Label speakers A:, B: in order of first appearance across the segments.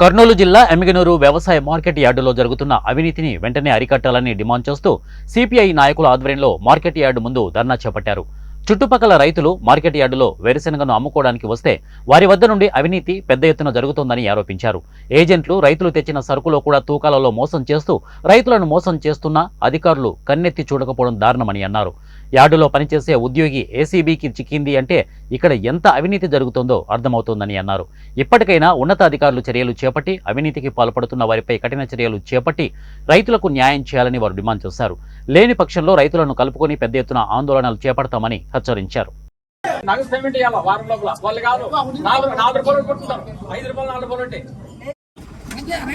A: కర్నూలు జిల్లా ఎమ్మిగనూరు వ్యవసాయ మార్కెట్ యార్డులో జరుగుతున్న అవినీతిని వెంటనే అరికట్టాలని డిమాండ్ చేస్తూ సిపిఐ నాయకుల ఆధ్వర్యంలో మార్కెట్ యార్డు ముందు ధర్నా చేపట్టారు. చుట్టుపక్కల రైతులు మార్కెట్ యార్డులో వేరుశెనగను అమ్ముకోవడానికి వస్తే వారి వద్ద నుండి అవినీతి పెద్ద ఎత్తున జరుగుతోందని ఆరోపించారు. ఏజెంట్లు రైతులు తెచ్చిన సరుకులో కూడా తూకాలలో మోసం చేస్తూ రైతులను మోసం చేస్తున్నా అధికారులు కన్నెత్తి చూడకపోవడం దారుణమని అన్నారు. యార్డులో పనిచేసే ఉద్యోగి ఏసీబీకి చిక్కింది అంటే ఇక్కడ ఎంత అవినీతి జరుగుతుందో అర్థమవుతోందని అన్నారు. ఇప్పటికైనా ఉన్నతాధికారులు చర్యలు చేపట్టి అవినీతికి పాల్పడుతున్న వారిపై కఠిన చర్యలు చేపట్టి రైతులకు న్యాయం చేయాలని వారు డిమాండ్ చేశారు. లేని పక్షంలో రైతులను కలుపుకొని పెద్ద ఎత్తున ఆందోళనలు చేపడతామని హెచ్చరించారు.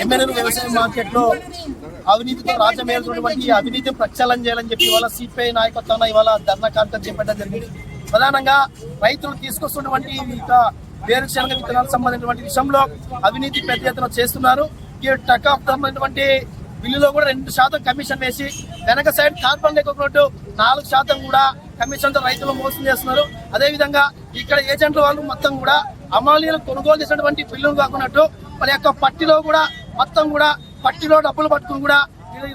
B: ఎమ్మెల్యేలు వ్యవసాయ మార్కెట్ లో అవినీతితో రాజ్యమేలుతున్నటువంటి అవినీతి ప్రక్షాళన చేయాలని చెప్పి ఇవాళ సిపిఐ నాయకత్వాన్ని ఇవాళ ధర్నా కార్యక్రమం చేపట్టడం జరిగింది. ప్రధానంగా రైతులు తీసుకొస్తున్నటువంటి వేరుశనగ విత్తనాలకు సంబంధించినటువంటి విషయంలో అవినీతి పెద్ద ఎత్తున చేస్తున్నారు. ఈ టకాటువంటి బిల్లులో కూడా 2% కమిషన్ వేసి వెనక సైడ్ కార్బన్ లేకపోతే 4% కూడా కమిషన్ తో రైతులు మోసం చేస్తున్నారు. అదేవిధంగా ఇక్కడ ఏజెంట్ల వాళ్ళు మొత్తం కూడా అమాలీలు కొనుగోలు చేసినటువంటి బిల్లులు కాకున్నట్టు వాళ్ళ యొక్క పట్టిలో కూడా మొత్తం కూడా పట్టిలో డబ్బులు పట్టుకుని కూడా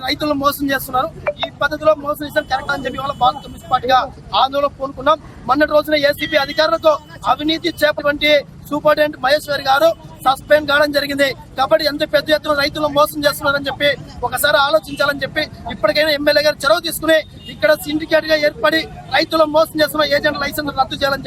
B: రైతులను మోసం చేస్తున్నారు. ఈ పద్ధతిలో మోసం చేసిన కరెక్ట్ అని చెప్పి వాళ్ళ భారత కమ్యూనిస్ట్ పార్టీగా ఆందోళన పూనుకున్నాం. మొన్నటి రోజున ఏసీబీ అధికారులతో అవినీతి చేపటువంటి సూపరింటెండెంట్ మహేశ్వరి గారు సస్పెండ్ కావడం జరిగింది. కాబట్టి ఎంత పెద్ద ఎత్తున రైతులను మోసం చేస్తున్నారని చెప్పి ఒకసారి ఆలోచించాలని చెప్పి ఇప్పటికైనా ఎమ్మెల్యే గారు చొరవ తీసుకుని ఇక్కడ సిండికేట్ గా ఏర్పడి రైతులను మోసం చేస్తున్న ఏజెంట్ లైసెన్స్ రద్దు చేయాలని